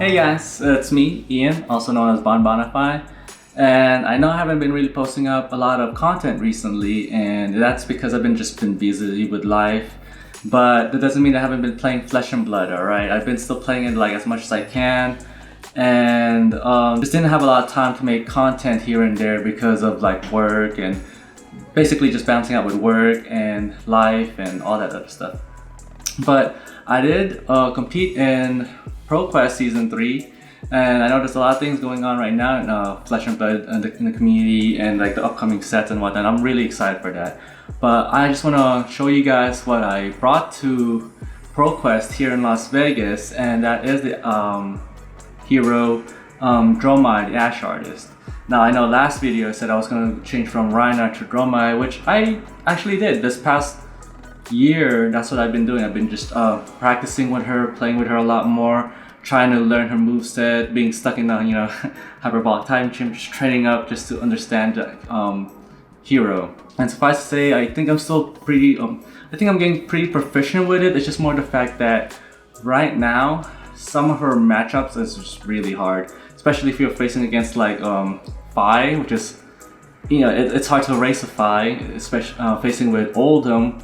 Hey guys, it's me, Ian, also known as Bonbonify. And I know I haven't been really posting up a lot of content recently, and that's because I've just been busy with life. But that doesn't mean I haven't been playing Flesh and Blood, alright? I've been still playing it like as much as I can. And just didn't have a lot of time to make content here and there because of like work and basically just bouncing out with work and life and all that other stuff. But I did compete in ProQuest Season 3, and I know there's a lot of things going on right now in Flesh and Blood in the community and like the upcoming sets and whatnot. I'm really excited for that. But I just want to show you guys what I brought to ProQuest here in Las Vegas, and that is the hero Dromai, the Ash artist. Now I know last video I said I was going to change from Reinhardt to Dromai, which I actually did this past year. That's what I've been doing. I've been just practicing with her, playing with her a lot more, trying to learn her moveset, being stuck in the hyperbolic time chamber, just training up just to understand the hero. And suffice to say, I think I'm still pretty I think I'm getting pretty proficient with it. It's just more the fact that right now some of her matchups is just really hard, especially if you're facing against like Phi, which is it's hard to race a Phi, especially facing with Oldham.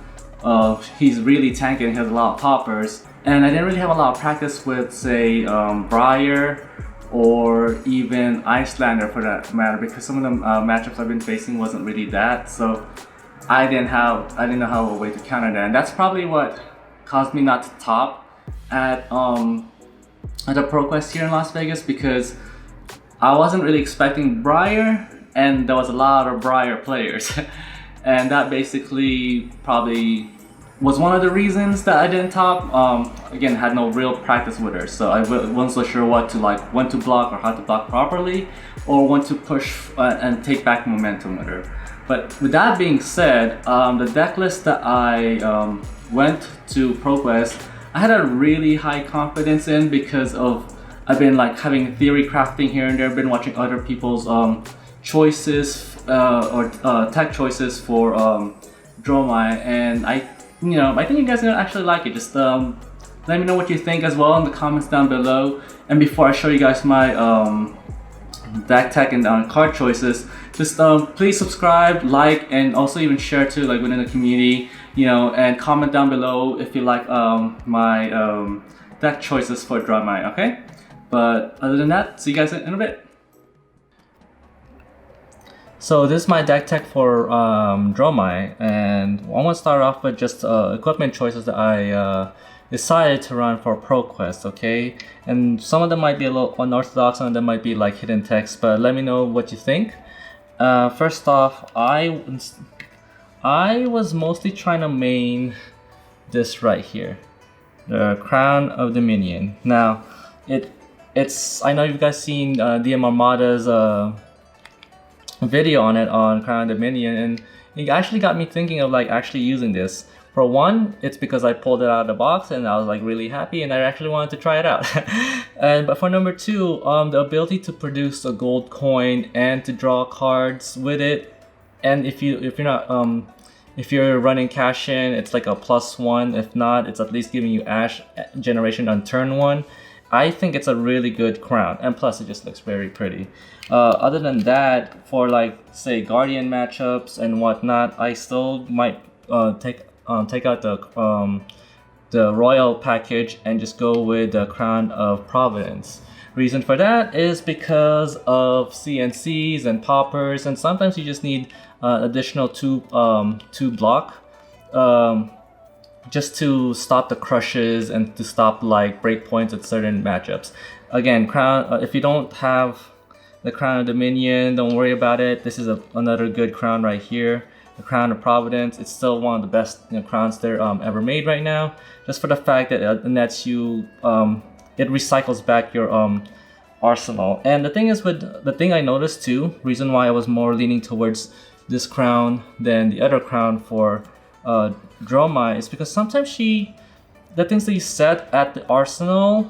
He's really tanky, he has a lot of poppers, and I didn't really have a lot of practice with, say, Briar or even Icelander for that matter, because some of the matchups I've been facing wasn't really that, so I didn't know how a way to counter that, and that's probably what caused me not to top at the ProQuest here in Las Vegas, because I wasn't really expecting Briar, and there was a lot of Briar players. And that basically probably was one of the reasons that I didn't top. Again, had no real practice with her, so I wasn't so sure when to block or how to block properly, or when to push and take back momentum with her. But with that being said, the deck list that I went to ProQuest, I had a really high confidence in because of I've been like having theory crafting here and there. I've been watching other people's choices or tech choices for Dromai, and I think you guys are gonna actually like it. Just let me know what you think as well in the comments down below. And before I show you guys my deck tech and card choices, just please subscribe, like, and also even share too, like within the community, and comment down below if you like my deck choices for Dromai. Okay, but other than that, see you guys in a bit. So this is my deck tech for Dromai, and I want to start off with just equipment choices that I decided to run for ProQuest, okay? And some of them might be a little unorthodox, some of them might be like hidden text, but let me know what you think. First off, I was mostly trying to main this right here, the Crown of Dominion. Now, I know you guys seen DM Armada's video on it on Crown of Dominion, and it actually got me thinking of like actually using this. For one, it's because I pulled it out of the box and I was like really happy, and I actually wanted to try it out. But for number two, the ability to produce a gold coin and to draw cards with it, and if you're running cash in, it's like a +1. If not, it's at least giving you Ash generation on turn 1. I think it's a really good crown, and plus it just looks very pretty. Other than that, for like say Guardian matchups and whatnot, I still might take out the Royal package and just go with the Crown of Providence. Reason for that is because of CNCs and poppers, and sometimes you just need additional two block. Just to stop the crushes and to stop like breakpoints at certain matchups. Again, Crown. If you don't have the Crown of Dominion, don't worry about it. This is another good crown right here, the Crown of Providence. It's still one of the best crowns there ever made right now. Just for the fact that it nets you, it recycles back your arsenal. And the thing is, with the thing I noticed too, reason why I was more leaning towards this crown than the other crown for Dromai is because sometimes the things that you set at the arsenal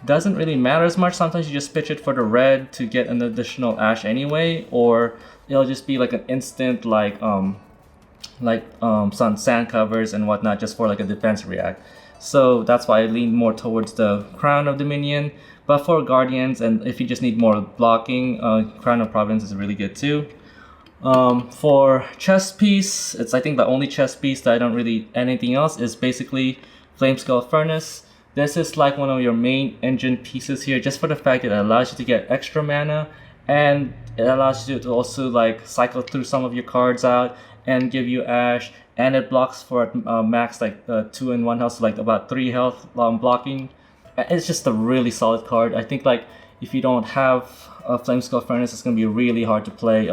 doesn't really matter as much. Sometimes you just pitch it for the red to get an additional Ash anyway, or it'll just be like an instant some sand covers and whatnot just for like a defense react. so that's why I lean more towards the Crown of Dominion. But for Guardians, and if you just need more blocking, Crown of Providence is really good too. For chess piece, it's I think the only chess piece that I don't really anything else is basically Flamescale Furnace. This is like one of your main engine pieces here, just for the fact that it allows you to get extra mana, and it allows you to also like cycle through some of your cards out and give you Ash, and it blocks for max like 2 and 1 health, so like about 3 health blocking. It's just a really solid card. I think like if you don't have a Flamescale Furnace, it's gonna be really hard to play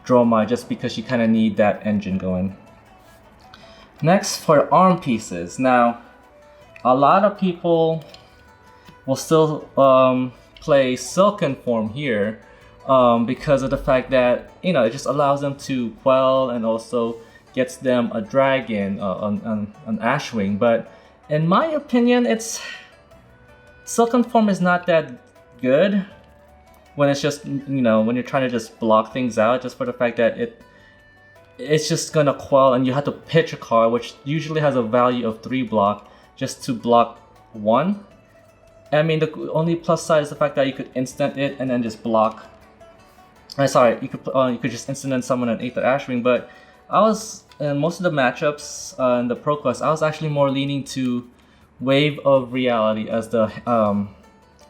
Dromai, just because you kind of need that engine going. Next, for arm pieces. Now, a lot of people will still play Silken Form here because of the fact that, you know, it just allows them to quell and also gets them a dragon on Ashwing. But in my opinion, Silken Form is not that good when it's just, you know, when you're trying to just block things out, just for the fact that it's just gonna quell, and you have to pitch a card, which usually has a value of 3 block, just to block 1. I mean, the only plus side is the fact that you could instant it and then just block. You could just instant and summon an Aether Ashwing, but I was in most of the matchups in the ProQuest, I was actually more leaning to Wave of Reality as the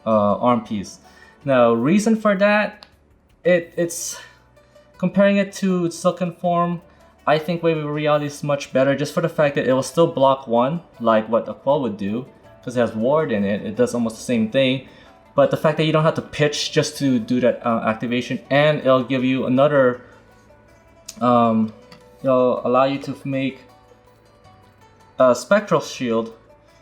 arm piece. Now, reason for that, it's comparing it to Silken Form. I think Wave of Reality is much better, just for the fact that it will still block 1, like what a Quell would do, because it has Ward in it. It does almost the same thing, but the fact that you don't have to pitch just to do that activation, and it'll give you another. It'll allow you to make a Spectral Shield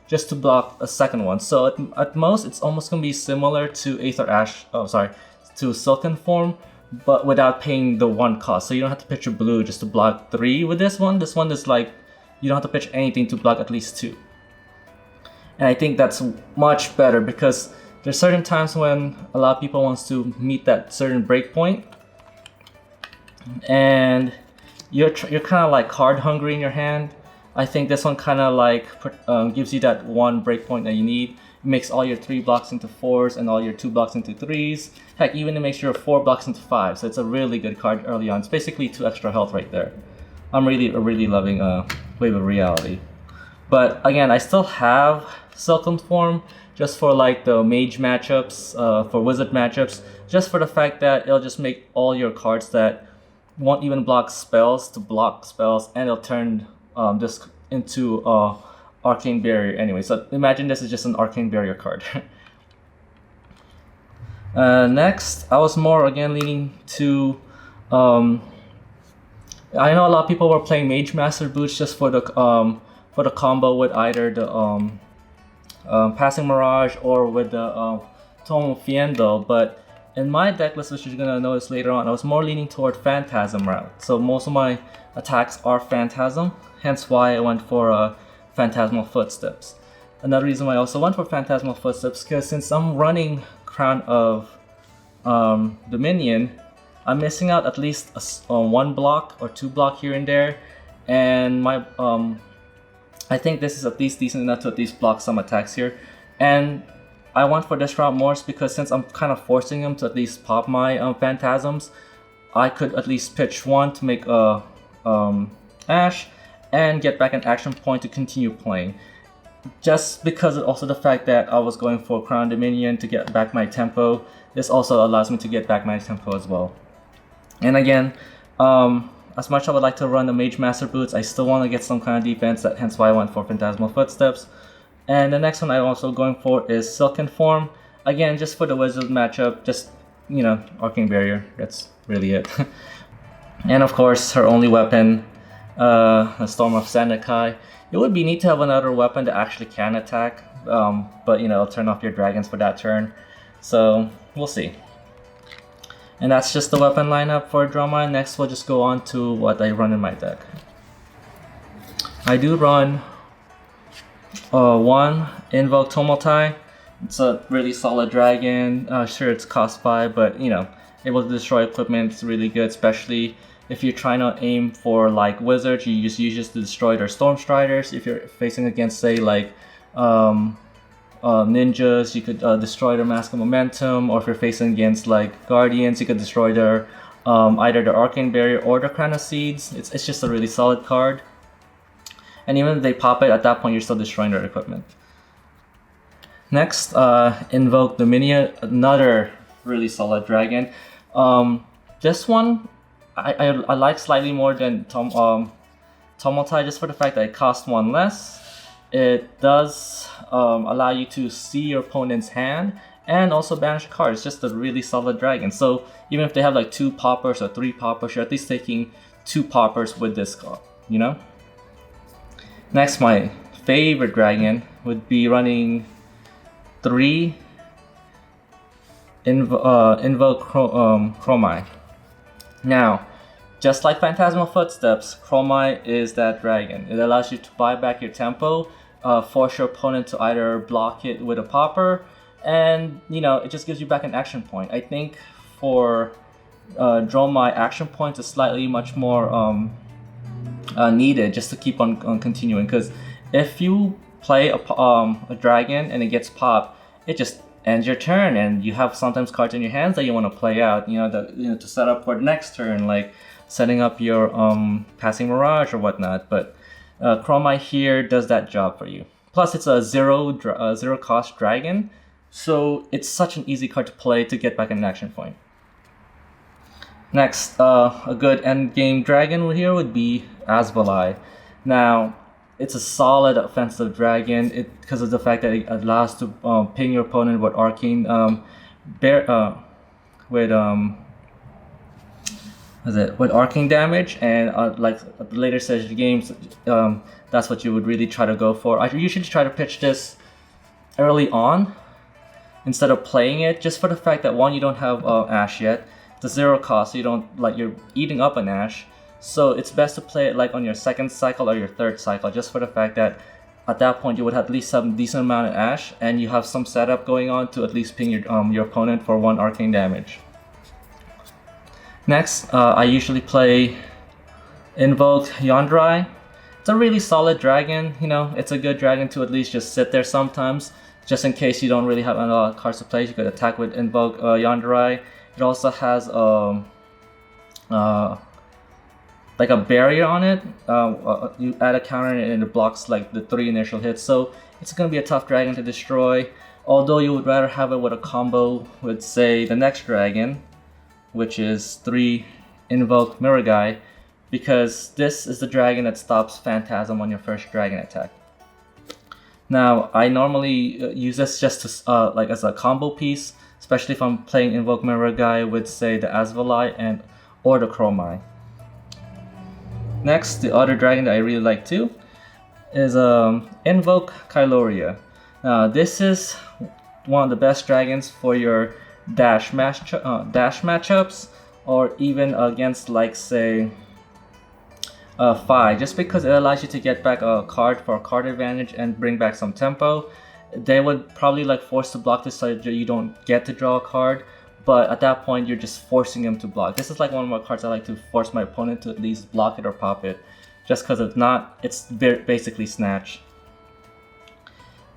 just to block a second one. So at most, it's almost gonna be similar to to Silken Form, but without paying the 1 cost. So you don't have to pitch a blue just to block 3 with this one. This one is like, you don't have to pitch anything to block at least 2. And I think that's much better, because there's certain times when a lot of people wants to meet that certain breakpoint, and you're kind of like card hungry in your hand. I think this one kind of like gives you that 1 breakpoint that you need. It makes all your 3 blocks into 4s and all your 2 blocks into 3s. Heck, even it makes your 4 blocks into 5. So it's a really good card early on. It's basically 2 extra health right there. I'm really loving Wave of Reality. But again, I still have Silken Form just for like the mage matchups, for wizard matchups, just for the fact that it'll just make all your cards that won't even block spells to block spells, and it'll turn this into Arcane Barrier anyway. So imagine this is just an Arcane Barrier card. Next, I was more again leaning to I know a lot of people were playing Mage Master Boots just for the combo with either the Passing Mirage or with the Tomo Fiendo, but in my deck list, which you're gonna notice later on, I was more leaning toward Phantasm route. So most of my attacks are Phantasm, hence why I went for Phantasmal Footsteps. Another reason why I also went for Phantasmal Footsteps, because since I'm running Crown of Dominion, I'm missing out at least 1 block or 2 block here and there, and my I think this is at least decent enough to at least block some attacks here. And I went for this route more because since I'm kind of forcing him to at least pop my Phantasms, I could at least pitch 1 to make a Ash and get back an action point to continue playing. Just because of also the fact that I was going for Crown Dominion to get back my tempo, this also allows me to get back my tempo as well. And again, as much as I would like to run the Mage Master Boots, I still want to get some kind of defense, hence why I went for Phantasmal Footsteps. And the next one I'm also going for is Silken Form. Again, just for the Wizard matchup, just, you know, Arcane Barrier, that's really it. And of course, her only weapon, a Storm of Sandakai. It would be neat to have another weapon that actually can attack, but you know, turn off your dragons for that turn. So, we'll see. And that's just the weapon lineup for Dromai. Next, we'll just go on to what I run in my deck. I do run 1 Invoke Tomotai. It's a really solid dragon. Sure, it's cost 5, but you know, able to destroy equipment is really good, especially If you're trying to aim for like wizards, you just use this to destroy their storm striders. If you're facing against say like ninjas, you could destroy their mask of momentum, or if you're facing against like guardians, you could destroy their either the arcane barrier or the crown of seeds. It's just a really solid card, and even if they pop it at that point, you're still destroying their equipment. Next, invoke Dominion, another really solid dragon. This one I like slightly more than Tumultai, just for the fact that it costs one less. It does allow you to see your opponent's hand and also banish a card. It's just a really solid dragon. So even if they have like 2 poppers or 3 poppers, you're at least taking 2 poppers with this card, you know? Next, my favorite dragon would be running 3 Invoke Dromai. Now, just like Phantasmal Footsteps, Dromai is that dragon. It allows you to buy back your tempo, force your opponent to either block it with a popper, and you know, it just gives you back an action point. I think for Dromai, action points is slightly much more needed just to keep on continuing, because if you play a dragon and it gets popped, it just ends your turn, and you have sometimes cards in your hands that you want to play out, to set up for the next turn, like setting up your Passing Mirage or whatnot. But Dromai here does that job for you. Plus, it's a zero cost dragon, so it's such an easy card to play to get back an action point. Next, a good end game dragon here would be Asvalai. Now, it's a solid offensive dragon because of the fact that it allows to ping your opponent with arcane with arcane damage, and like later stage of the games, that's what you would really try to go for. I usually try to pitch this early on instead of playing it, just for the fact that one, you don't have Ash yet. It's a 0 cost, so you don't you're eating up an Ash. So it's best to play it like on your 2nd cycle or your 3rd cycle, just for the fact that at that point you would at least have a decent amount of Ash, and you have some setup going on to at least ping your opponent for 1 arcane damage. Next, I usually play Invoke Yandrai. It's a really solid dragon. It's a good dragon to at least just sit there sometimes, just in case you don't really have a lot of cards to play. You could attack with Invoke Yandrai. It also has like a barrier on it. You add a counter and it blocks like the 3 initial hits, so it's gonna be a tough dragon to destroy. Although you would rather have it with a combo with, say, the next dragon, which is 3 Invoke Miragai, because this is the dragon that stops Phantasm on your first dragon attack. Now, I normally use this just to like as a combo piece, especially if I'm playing Invoke Miragai with, say, the Asvalai or the Dromai. Next, the other dragon that I really like too is Invoke Kyloria. This is one of the best dragons for your dash matchups, or even against, like, say, Phi, just because it allows you to get back a card for a card advantage and bring back some tempo. They would probably force to block this so that you don't get to draw a card, but at that point you're just forcing him to block. This is like one of my cards I like to force my opponent to at least block it or pop it, just because if not, it's basically snatch.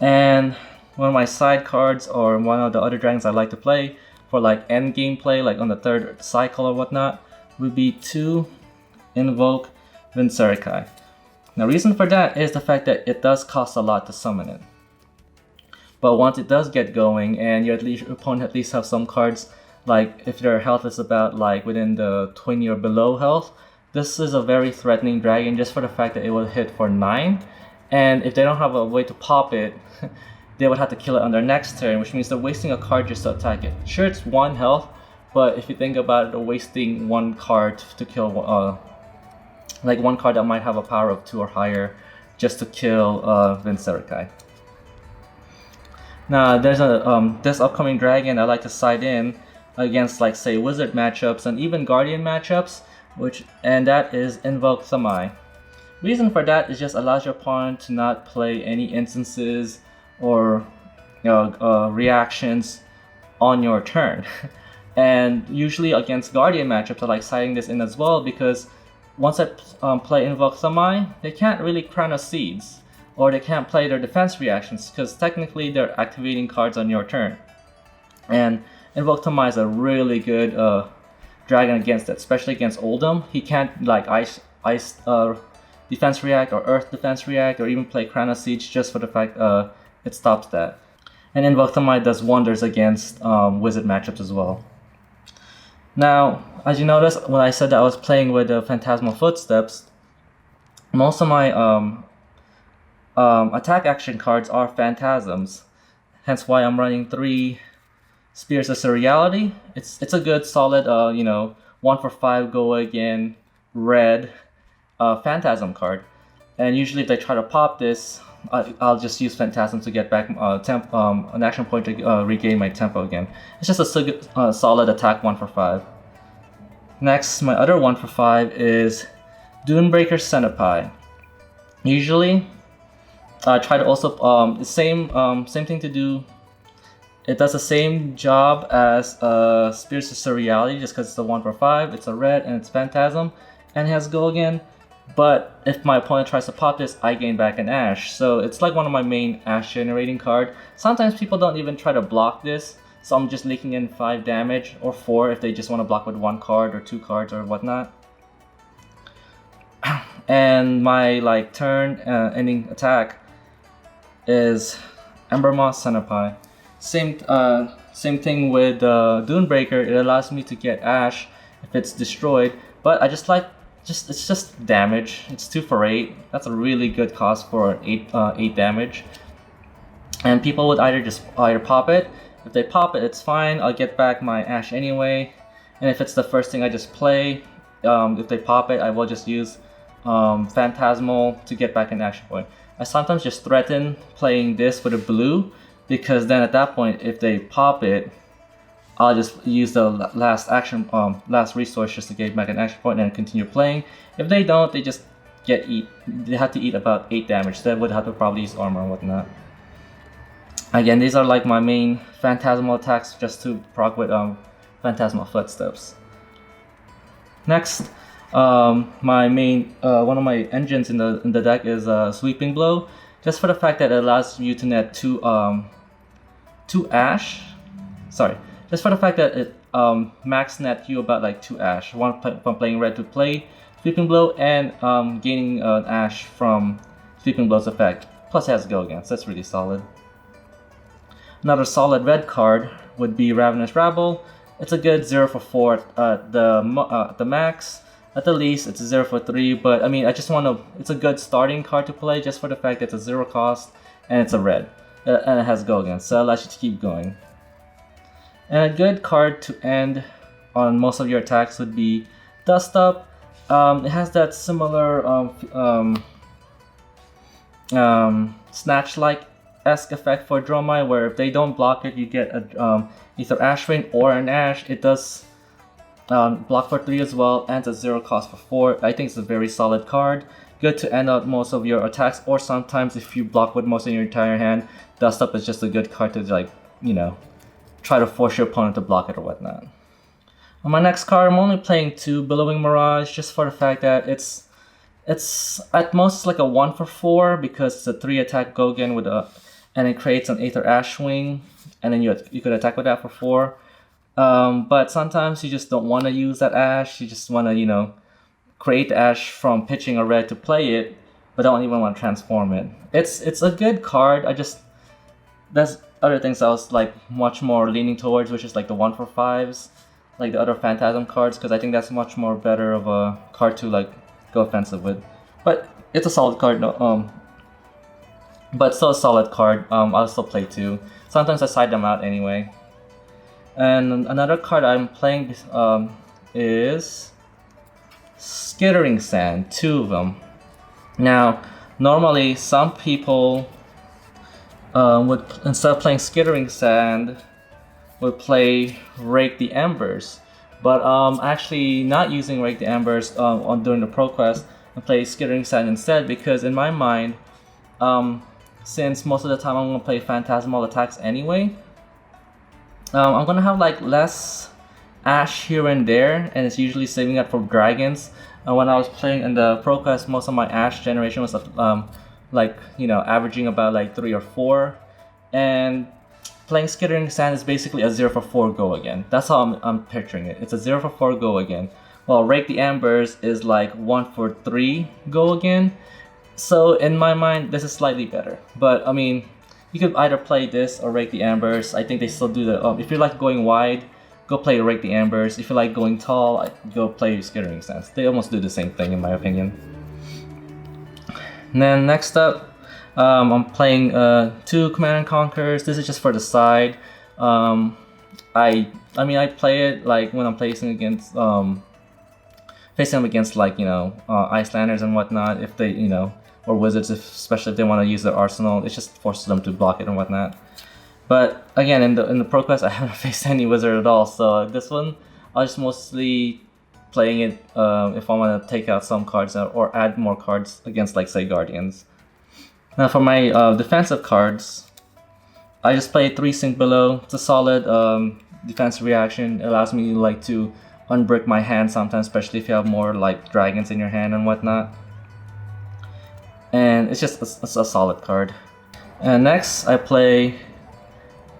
And one of my side cards, or one of the other dragons I like to play for like end game play, like on the 3rd cycle or whatnot, would be 2 Invoke Vinserikai. Now, reason for that is the fact that it does cost a lot to summon it. But once it does get going, and your opponent at least have some cards, like if their health is about like within the 20 or below health, this is a very threatening dragon, just for the fact that it will hit for 9. And if they don't have a way to pop it, they would have to kill it on their next turn, which means they're wasting a card just to attack it. Sure, it's 1 health, but if you think about it, they're wasting 1 card to kill, like 1 card that might have a power of 2 or higher, just to kill Vinserikai. Now, there's this upcoming dragon I like to side in against, like, say, wizard matchups and even guardian matchups, and that is Invoke Thamai. Reason for that is just allows your opponent to not play any instances or reactions on your turn. And usually against Guardian matchups, I like siding this in as well, because once I play Invoke Samai, they can't really Chrono Seeds, or they can't play their defense reactions, because technically they're activating cards on your turn. And Invoke Samai is a really good dragon against that, especially against Oldhim. He can't like ice defense react or earth defense react or even play Chrono Siege, just for the fact it stops that. And Invoke Samai does wonders against wizard matchups as well. Now, as you notice, when I said that I was playing with the Phantasmal Footsteps, most of my attack action cards are Phantasms. Hence why I'm running 3 Spears of Surreality. It's a good solid 1 for 5 go again red Phantasm card. And usually if they try to pop this, I'll just use Phantasm to get back an action point to regain my tempo again. It's just a solid attack 1 for 5. Next, my other 1 for 5 is Dunebreaker Centipede. Usually, I try to also same thing to do. It does the same job as Spears of Surreality, just because it's a 1 for 5. It's a red and it's Phantasm, and it has go again. But if my opponent tries to pop this, I gain back an Ash. So it's like one of my main Ash generating card. Sometimes people don't even try to block this, so I'm just leaking in 5 damage, or 4 if they just want to block with 1 card or 2 cards or whatnot. And my turn ending attack is Embermoth Centipede. Same thing with Dunebreaker. It allows me to get Ash if it's destroyed, but I just like it's just damage. It's 2 for 8. That's a really good cost for 8 damage. And people would either pop it. If they pop it, it's fine. I'll get back my Ash anyway. And if it's the first thing I just play, if they pop it, I will just use Phantasmal to get back an action point. I sometimes just threaten playing this with a blue, because then at that point, if they pop it, I'll just use the last resource just to get back an action point and continue playing. If they don't, they just they have to eat about 8 damage. They would have to probably use armor and whatnot. Again, these are like my main Phantasmal attacks, just to proc with Phantasmal Footsteps. Next, my main one of my engines in the deck is Sweeping Blow, just for the fact that it allows you to net 2 Ash. Sorry. Just for the fact that it max net you about like 2 Ash. One from playing red to play Sweeping Blow, and gaining an Ash from Sweeping Blow's effect. Plus it has go again, so that's really solid. Another solid red card would be Ravenous Rabble. It's a good 0 for 4 at the max. At the least, it's a 0 for 3, but I mean, it's a good starting card to play, just for the fact that it's a 0 cost and it's a red. And it has go again, so it allows you to keep going. And a good card to end on most of your attacks would be Dust Up. It has that similar Snatch-like-esque effect for Dromai, where if they don't block it, you get either Ash Rain or an Ash. It does block for 3 as well, and it's a 0 cost for 4. I think it's a very solid card. Good to end out most of your attacks, or sometimes if you block with most of your entire hand, Dust Up is just a good card to try to force your opponent to block it or whatnot. On my next card, I'm only playing 2 Billowing Mirage, just for the fact that it's at most like a 1 for 4, because it's a 3 attack go again and it creates an Aether Ash Swing, and then you could attack with that for 4. But sometimes you just don't want to use that Ash. You just want to create the Ash from pitching a red to play it, but don't even want to transform it. It's a good card. There's other things I was much more leaning towards, which is like the 1 for 5s, like the other Phantasm cards, because I think that's much more better of a card to go offensive with. But it's a solid card, but still a solid card. I'll still play 2. Sometimes I side them out anyway. And another card I'm playing is Skittering Sand, 2 of them. Now, normally some people would, instead of playing Skittering Sand, would play Rake the Embers. But actually not using Rake the Embers during the ProQuest, and play Skittering Sand instead, because in my mind, since most of the time I'm going to play Phantasmal attacks anyway, I'm going to have less Ash here and there, and it's usually saving up for dragons. When I was playing in the ProQuest, most of my Ash generation was like, you know, averaging about like 3 or 4, and playing Skittering Sand is basically a 0 for 4 go again. That's how I'm picturing it. It's a 0 for 4 go again. While Rake the Embers is like 1 for 3 go again. So in my mind, this is slightly better. But I mean, you could either play this or Rake the Embers. I think they still do the. If you like going wide, go play Rake the Embers. If you like going tall, go play Skittering Sands. They almost do the same thing in my opinion. And then next up, I'm playing 2 Command and Conquers. This is just for the side. I mean I play it like when I'm facing against them against like, you know, Icelanders and whatnot, if they, you know, or wizards, especially if they want to use their arsenal. It just forces them to block it and whatnot. But again, in the ProQuest, I haven't faced any wizard at all. So this one, I was mostly playing it if I want to take out some cards or add more cards against, like, say, Guardians. Now for my defensive cards, I just play 3 Sink Below. It's a solid defensive reaction. It allows me like to unbrick my hand sometimes, especially if you have more like dragons in your hand and whatnot. And it's just a solid card. And next, I play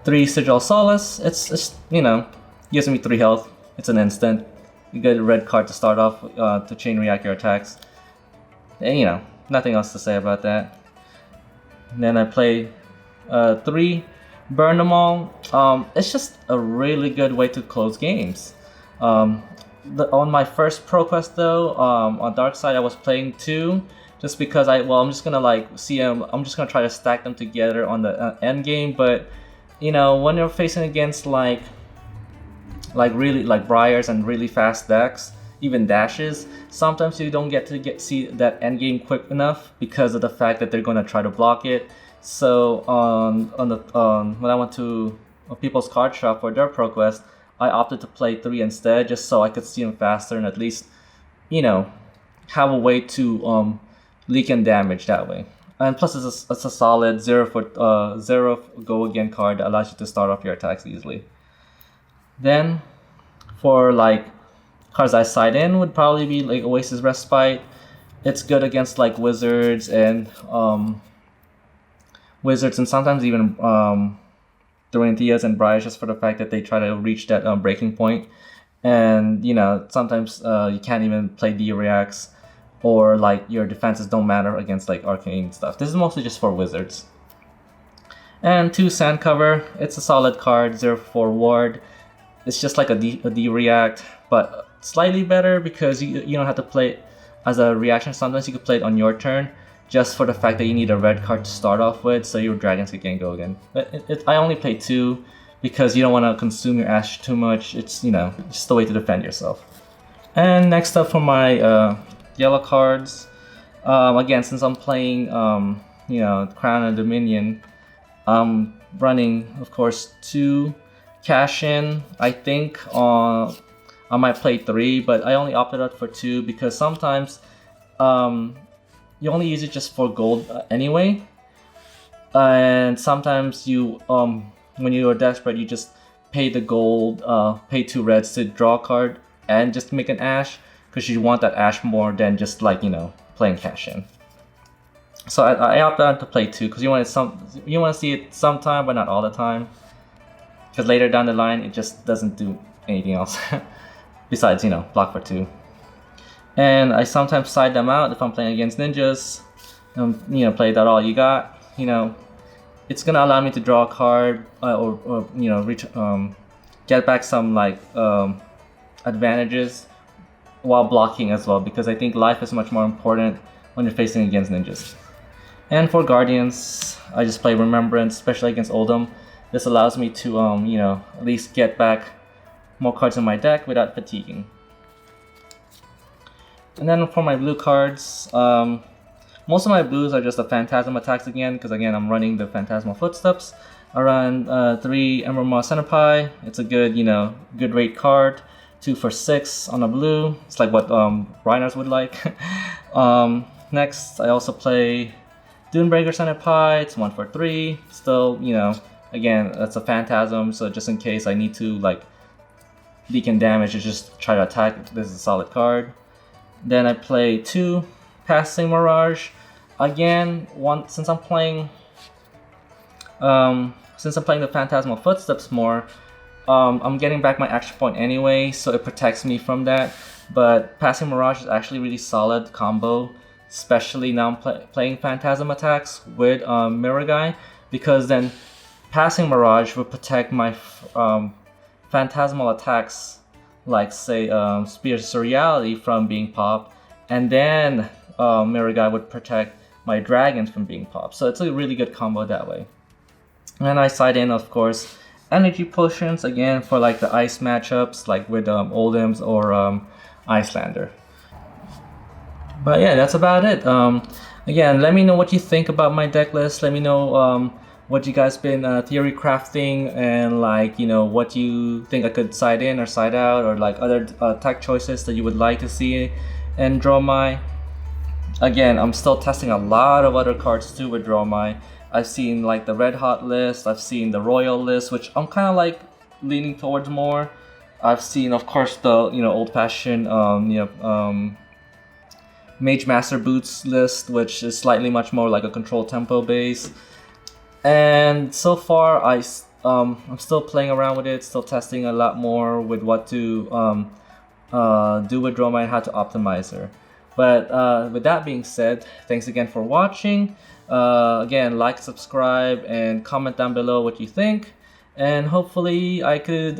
3 Sigil Solace. It's you know, gives me 3 health. It's an instant. You get a red card to start off to chain react your attacks. And, you know, nothing else to say about that. And then I play 3 Burn Them All. It's just a really good way to close games. On my first ProQuest though, on Dark Side, I was playing 2. Just because I'm just gonna like see them. I'm just gonna try to stack them together on the end game. But you know, when you're facing against like really like Briars and really fast decks, even dashes, sometimes you don't get to see that end game quick enough because of the fact that they're gonna try to block it. So when I went to People's Card Shop for their ProQuest, I opted to play 3 instead, just so I could see them faster and at least, you know, have a way to leak in damage that way. And plus, it's a solid 0 go again card that allows you to start off your attacks easily. Then, for like cards I side in would probably be like Oasis Respite. It's good against like wizards and sometimes even Dorotheas and Briars, just for the fact that they try to reach that breaking point. And you know, sometimes you can't even play D-Reacts, or like your defenses don't matter against like arcane stuff. This is mostly just for wizards. And 2 Sand Cover. It's a solid card, 0/4 ward. It's just like a D-React, but slightly better because you don't have to play it as a reaction. Sometimes you could play it on your turn, just for the fact that you need a red card to start off with, so your dragons can go again. But I only play 2 because you don't want to consume your ash too much. It's, you know, just a way to defend yourself. And next up for my yellow cards, again, since I'm playing you know, Crown and Dominion, I'm running, of course, 2 Cash In. I think I might play 3, but I only opted out for 2 because sometimes you only use it just for gold anyway, and sometimes you when you are desperate, you just pay the gold, pay 2 reds to draw a card and just make an ash, because you want that ash more than just like, you know, playing Cash In. So I opted out to play 2 because you want to see it sometime, but not all the time, because later down the line it just doesn't do anything else besides, you know, block for 2. And I sometimes side them out if I'm playing against ninjas. You know, play that all you got. You know, it's gonna allow me to draw a card or you know, get back some like advantages while blocking as well, because I think life is much more important when you're facing against ninjas. And for Guardians, I just play Remembrance, especially against Oldham. This allows me to you know, at least get back more cards in my deck without fatiguing. And then for my blue cards, most of my blues are just the Phantasm attacks again, because again I'm running the Phantasmal Footsteps. I run 3 Emerald Moss Centipede. It's a good, you know, good rate card. 2 for 6 on a blue. It's like what Rhinos would like. Next, I also play Dunebreaker Centipede. It's 1 for 3. Still, you know, again, that's a Phantasm, so just in case I need to like deacon damage, you just try to attack. This is a solid card. Then I play 2 Passing Mirage. Again, since I'm playing the Phantasmal Footsteps more, I'm getting back my action point anyway, so it protects me from that. But Passing Mirage is actually really solid combo, especially now I'm playing Phantasm attacks with Mirror Guy, because then Passing Mirage would protect my Phantasmal attacks, like say Spears of Reality from being popped, and then Mirror Guy would protect my dragons from being popped. So it's a really good combo that way. And I side in, of course, energy potions again for like the ice matchups, like with Oldims or Icelander. But yeah, that's about it. Again, let me know what you think about my deck list. Let me know what you guys been theory crafting, and like, you know, what you think I could side in or side out, or like other tech choices that you would like to see in Dromai. Again, I'm still testing a lot of other cards too with Dromai. I've seen like the Red Hot list, I've seen the Royal list, which I'm kind of like leaning towards more. I've seen, of course, the old-fashioned Mage Master Boots list, which is slightly much more like a control tempo base. And so far, I'm still playing around with it, still testing a lot more with what to do with Dromai and how to optimize her. But with that being said, thanks again for watching. Again, like, subscribe, and comment down below what you think. And hopefully I could,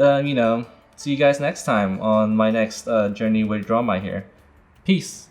see you guys next time on my next journey with Dromai here. Peace.